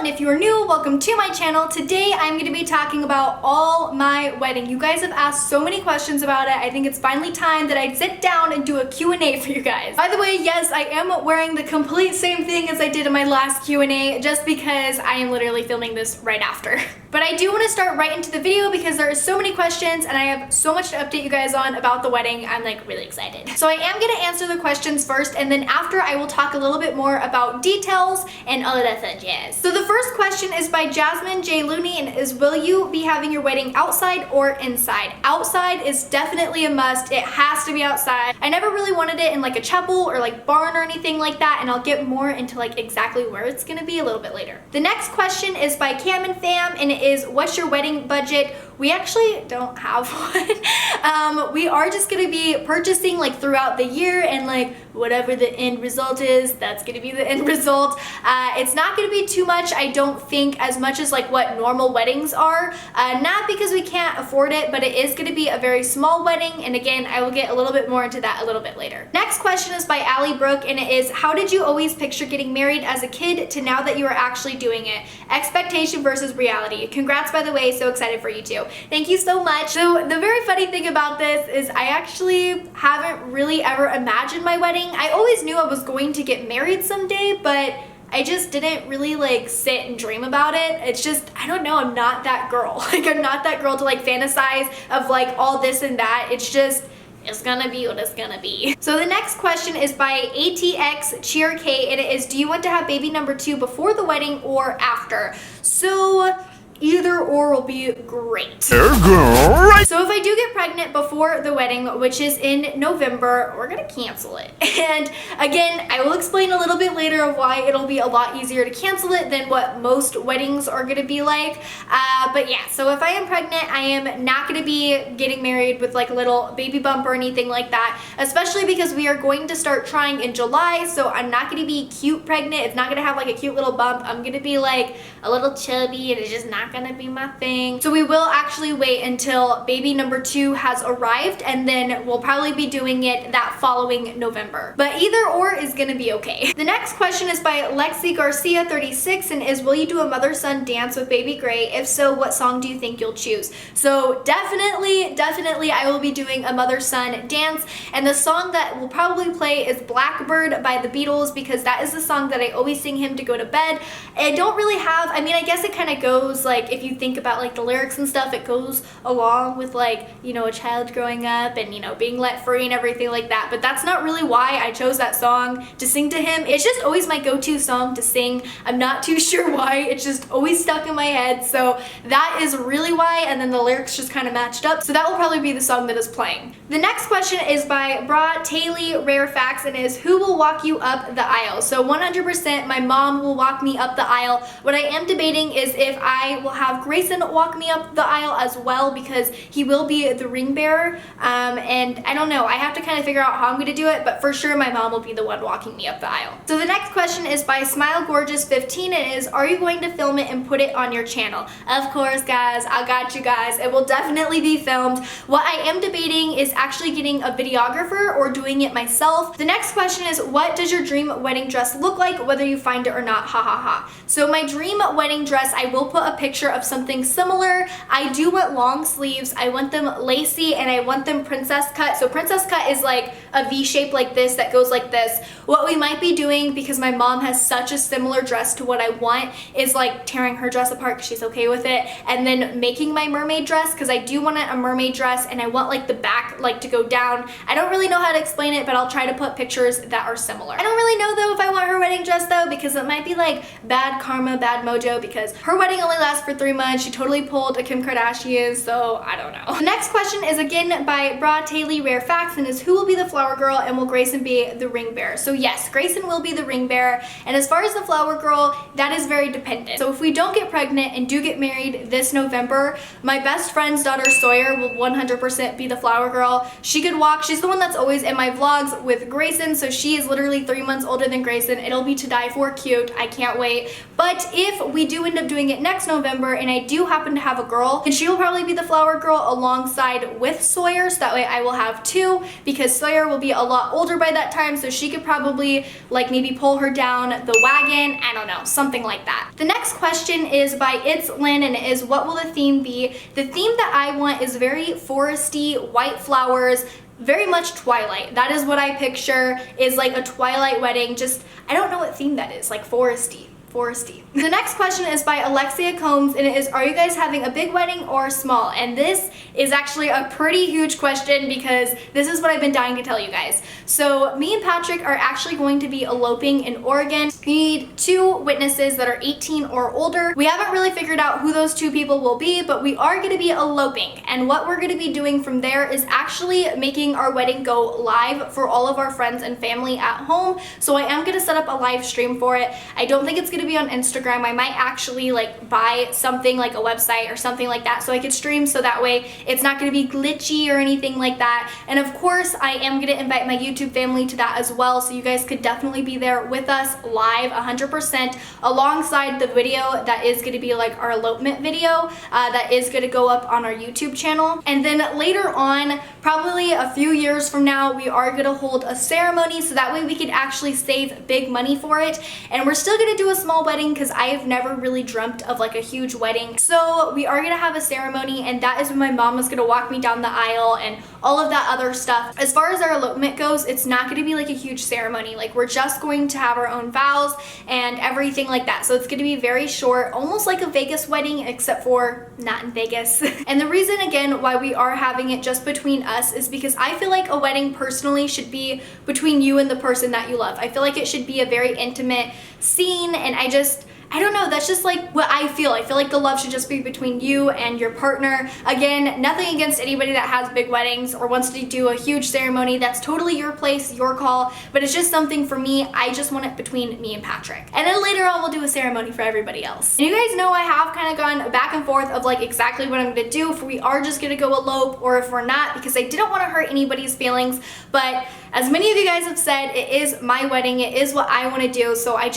and if you're new, welcome to my channel. Today I'm going to be talking about all my wedding. You guys have asked so many questions about it. I think it's finally time that I sit down and do a Q&A for you guys. By the way, yes, I am wearing the complete same thing as I did in my last Q&A just because I am literally filming this right after. But I do want to start right into the video because there are so many questions and I have so much to update you guys on about the wedding. I'm like really excited. So I am going to answer the questions first, and then after I will talk a little bit more about details and all of that fun jazz. So the first question is by Jasmine J. Looney and is, will you be having your wedding outside or inside? Outside is definitely a must. It has to be outside. I never really wanted it in like a chapel or like barn or anything like that, and I'll get more into like exactly where it's gonna be a little bit later. The next question is by Cam and Fam, and it is, what's your wedding budget? We actually don't have one. We are just gonna be purchasing like throughout the year, and like whatever the end result is, that's gonna be the end result. It's not gonna be too much, I don't think, as much as like what normal weddings are. Not because we can't afford it, but it is gonna be a very small wedding, and again, I will get a little bit more into that a little bit later. Next question is by Allie Brooke, and it is, how did you always picture getting married as a kid to now that you are actually doing it? Expectation versus reality. Congrats, by the way, so excited for you too. Thank you so much. So the very funny thing about this is I actually haven't really ever imagined my wedding. I always knew I was going to get married someday, but I just didn't really like sit and dream about it. It's just, I don't know, I'm not that girl. Like I'm not that girl to like fantasize of like all this and that. It's just, it's gonna be what it's gonna be. So the next question is by ATX Cheer K, and it is, do you want to have baby number 2 before the wedding or after? So either or will be great. So if I do get pregnant before the wedding, which is in November, we're gonna cancel it. And again, I will explain a little bit later of why it'll be a lot easier to cancel it than what most weddings are gonna be like. But yeah, so if I am pregnant, I am not gonna be getting married with like a little baby bump or anything like that, especially because we are going to start trying in July, so I'm not gonna be cute pregnant. It's not gonna have like a cute little bump. I'm gonna be like a little chubby, and it's just not gonna be my thing. So we will actually wait until baby number 2 has arrived, and then we'll probably be doing it that following November. But either or is gonna be okay. The next question is by Lexi Garcia 36, and is, will you do a mother-son dance with baby Gray? If so, what song do you think you'll choose? So definitely I will be doing a mother-son dance, and the song that will probably play is Blackbird by the Beatles, because that is the song that I always sing him to go to bed. I don't really have, I mean, I guess it kind of goes like, if you think about like the lyrics and stuff, it goes along with like, you know, a child growing up and, you know, being let free and everything like that, but that's not really why I chose that song to sing to him. It's just always my go-to song to sing. I'm not too sure why, it's just always stuck in my head, so that is really why, and then the lyrics just kind of matched up, so that will probably be the song that is playing. The next question is by Bra Taylor Rare Facts, and is, who will walk you up the aisle? So 100% my mom will walk me up the aisle. What I am debating is if I will have Grayson walk me up the aisle as well, because he will be the ring bearer, and I don't know, I have to kind of figure out how I'm going to do it, but for sure my mom will be the one walking me up the aisle. So the next question is by Smile Gorgeous 15, and is, are you going to film it and put it on your channel? Of course, guys, I got you guys. It will definitely be filmed. What I am debating is actually getting a videographer or doing it myself. The next question is, what does your dream wedding dress look like, whether you find it or not? Ha ha ha. So my dream wedding dress, I will put a picture of something similar. I do want long sleeves. I want them lacy, and I want them princess cut. So princess cut is like a V shape like this that goes like this. What we might be doing, because my mom has such a similar dress to what I want, is like tearing her dress apart because she's okay with it, and then making my mermaid dress, because I do want a mermaid dress, and I want like the back like to go down. I don't really know how to explain it, but I'll try to put pictures that are similar. I don't really know though if I want her wedding dress though, because it might be like bad karma, bad mojo, because her wedding only lasts for 3 months. She totally pulled a Kim Kardashian, so I don't know. The next question is again by Bra Taylor Rare Facts, and is, who will be the flower girl, and will Grayson be the ring bearer? So yes, Grayson will be the ring bearer, and as far as the flower girl, that is very dependent. So if we don't get pregnant and do get married this November, my best friend's daughter Sawyer will 100% be the flower girl. She could walk. She's the one that's always in my vlogs with Grayson, so she is literally 3 months older than Grayson. It'll be to die for cute. I can't wait. But if we do end up doing it next November, November, and I do happen to have a girl, and she will probably be the flower girl alongside with Sawyer, so that way I will have two, because Sawyer will be a lot older by that time, so she could probably like maybe pull her down the wagon. I don't know, something like that. The next question is by It's Lynn, and it is, what will the theme be? The theme that I want is very foresty, white flowers, very much Twilight. That is what I picture, is like a Twilight wedding. Just, I don't know what theme that is, like foresty. The next question is by Alexia Combs, and it is, are you guys having a big wedding or small? And this is actually a pretty huge question, because this is what I've been dying to tell you guys. So me and Patrick are actually going to be eloping in Oregon. We need 2 witnesses that are 18 or older. We haven't really figured out who those 2 people will be, but we are going to be eloping. And what we're going to be doing from there is actually making our wedding go live for all of our friends and family at home. So I am going to set up a live stream for it. I don't think it's going to be on Instagram. I might actually like buy something like a website or something like that so I could stream, so that way it's not going to be glitchy or anything like that. And of course I am going to invite my YouTube family to that as well, so you guys could definitely be there with us live 100% alongside the video that is going to be like our elopement video that is going to go up on our YouTube channel. And then later on, probably a few years from now, we are going to hold a ceremony, so that way we can actually save big money for it. And we're still going to do a small wedding, because I have never really dreamt of like a huge wedding. So we are gonna have a ceremony, and that is when my mom is gonna walk me down the aisle and all of that other stuff. As far as our elopement goes, it's not gonna be like a huge ceremony. Like, we're just going to have our own vows and everything like that. So it's gonna be very short, almost like a Vegas wedding, except for not in Vegas. And the reason again why we are having it just between us is because I feel like a wedding personally should be between you and the person that you love. I feel like it should be a very intimate scene, and I don't know, that's just like what I feel. I feel like the love should just be between you and your partner. Again, nothing against anybody that has big weddings or wants to do a huge ceremony. That's totally your place, your call, but it's just something for me. I just want it between me and Patrick. And then later on, we'll do a ceremony for everybody else. And you guys know I have kind of gone back and forth of like exactly what I'm gonna do, if we are just gonna go elope or if we're not, because I didn't want to hurt anybody's feelings. But as many of you guys have said, it is my wedding, it is what I want to do, so I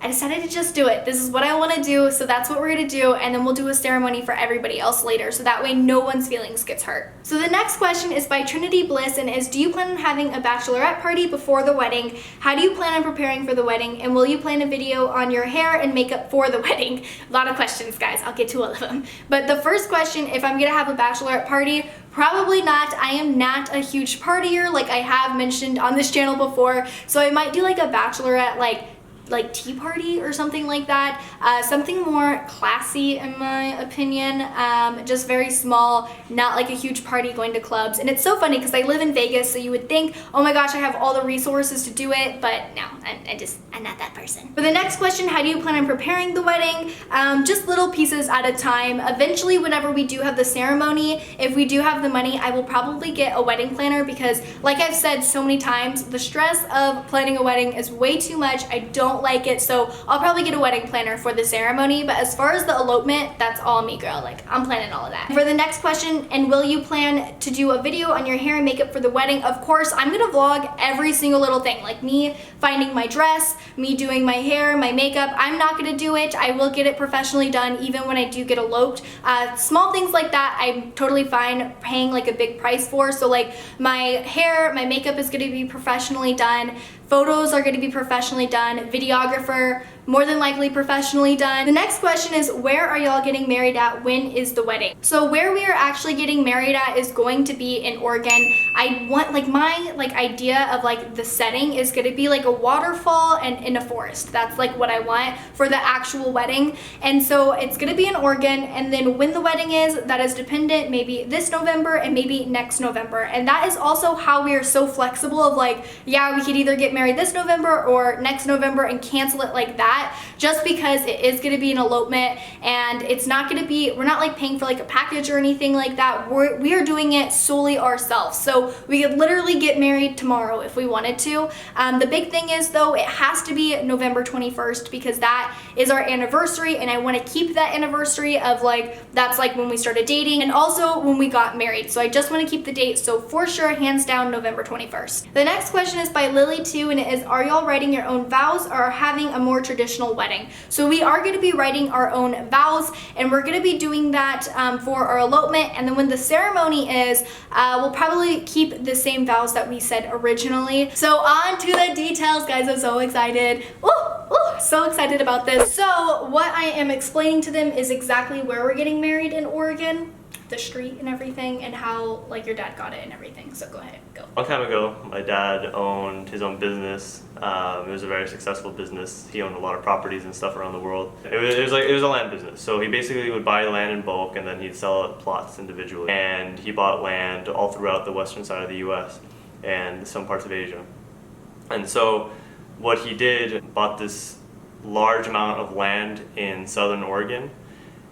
decided to just do it. This is what I want to do, so that's what we're gonna do, and then we'll do a ceremony for everybody else later, so that way no one's feelings gets hurt. So the next question is by Trinity Bliss, and is, do you plan on having a bachelorette party before the wedding? How do you plan on preparing for the wedding? And will you plan a video on your hair and makeup for the wedding? A lot of questions, guys. I'll get to all of them. But the first question, if I'm gonna have a bachelorette party, probably not. I am not a huge partier, like I have mentioned on this channel before, so I might do like a bachelorette like tea party or something like that. Something more classy in my opinion, just very small, not like a huge party going to clubs. And it's so funny because I live in Vegas, so you would think, oh my gosh, I have all the resources to do it, but no, I'm not that person. For the next question, how do you plan on preparing the wedding? Just little pieces at a time. Eventually, whenever we do have the ceremony, if we do have the money, I will probably get a wedding planner, because like I've said so many times, the stress of planning a wedding is way too much. I don't like it, so I'll probably get a wedding planner for the ceremony. But as far as the elopement, that's all me, girl. Like, I'm planning all of that. For the next question, and will you plan to do a video on your hair and makeup for the wedding? Of course, I'm gonna vlog every single little thing, like me finding my dress, me doing my hair, my makeup. I'm not gonna do it. I will get it professionally done even when I do get eloped. Small things like that, I'm totally fine paying like a big price for. So like my hair, my makeup is gonna be professionally done. Photos are going to be professionally done. Videographer, more than likely professionally done. The next question is, where are y'all getting married at? When is the wedding? So where we are actually getting married at is going to be in Oregon. I want, like, my idea of like the setting is going to be like a waterfall and in a forest. That's like what I want for the actual wedding. And so it's going to be in Oregon, and then when the wedding is, that is dependent, maybe this November and maybe next November. And that is also how we are so flexible of like, yeah, we could either get married this November or next November and cancel it like that, just because it is going to be an elopement, and it's not going to be, we're not like paying for like a package or anything like that. We are doing it solely ourselves, so we could literally get married tomorrow if we wanted to. The big thing is though, it has to be November 21st, because that is our anniversary, and I want to keep that anniversary of like, that's like when we started dating and also when we got married. So I just want to keep the date, so for sure, hands down, November 21st. The next question is by Lily 2, and it is, are y'all writing your own vows or having a more traditional traditional wedding. So we are going to be writing our own vows, and we're going to be doing that for our elopement. And then when the ceremony is, we'll probably keep the same vows that we said originally. So on to the details, guys. I'm so excited. So excited about this. So what I am explaining to them is exactly where we're getting married in Oregon, the street and everything, and how like your dad got it and everything. So go ahead, go. A long time ago, my dad owned his own business. It was a very successful business. He owned a lot of properties and stuff around the world. It was a land business. So he basically would buy land in bulk and then he'd sell it plots individually. And he bought land all throughout the western side of the U.S. and some parts of Asia. And so what he did, bought this large amount of land in southern Oregon,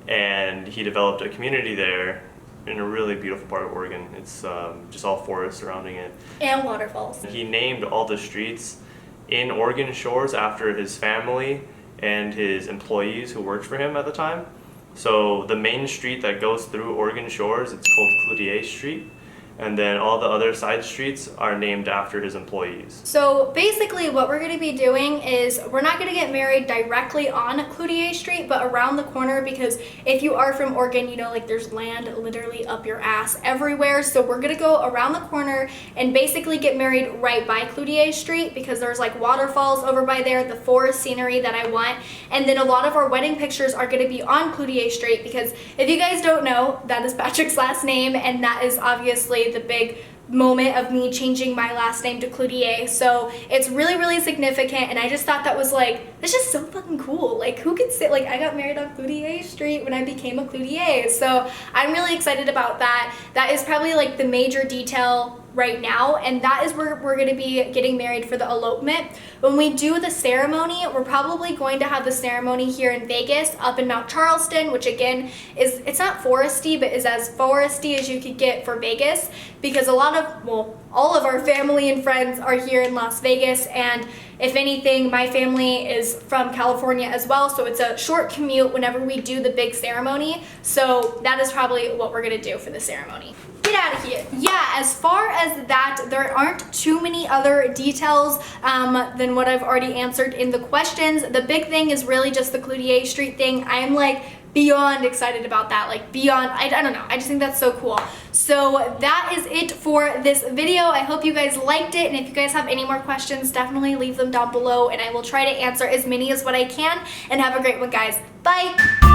and he developed a community there in a really beautiful part of Oregon. It's just all forest surrounding it. And waterfalls. He named all the streets in Oregon shores after his family and his employees who worked for him at the time. So the main street that goes through Oregon shores, it's called Cloutier Street. And then all the other side streets are named after his employees. So basically what we're going to be doing is we're not going to get married directly on Cloutier Street, but around the corner, because if you are from Oregon, you know, like there's land literally up your ass everywhere. So we're going to go around the corner and basically get married right by Cloutier Street, because there's like waterfalls over by there, the forest scenery that I want. And then a lot of our wedding pictures are going to be on Cloutier Street, because if you guys don't know, that is Patrick's last name, and that is obviously the big moment of me changing my last name to Cloutier. So it's really, really significant, and I just thought that was like, it's just so fucking cool. Like, who could say, like, I got married on Cloutier Street when I became a Cloutier. So I'm really excited about that. That is probably like the major detail right now, and that is where we're going to be getting married for the elopement. When we do the ceremony, we're probably going to have the ceremony here in Vegas, up in Mount Charleston, which again is, it's not foresty, but is as foresty as you could get for Vegas, because a lot of, well, all of our family and friends are here in Las Vegas, and if anything, my family is from California as well, so it's a short commute whenever we do the big ceremony. So that is probably what we're gonna do for the ceremony. Get out of here. Yeah, as far as that, there aren't too many other details than what I've already answered in the questions. The big thing is really just the Cloutier Street thing. I'm like beyond excited about that, like beyond, I don't know, I just think that's so cool. So that is it for this video. I hope you guys liked it, and if you guys have any more questions, definitely leave them down below and I will try to answer as many as what I can, and have a great one, guys. Bye.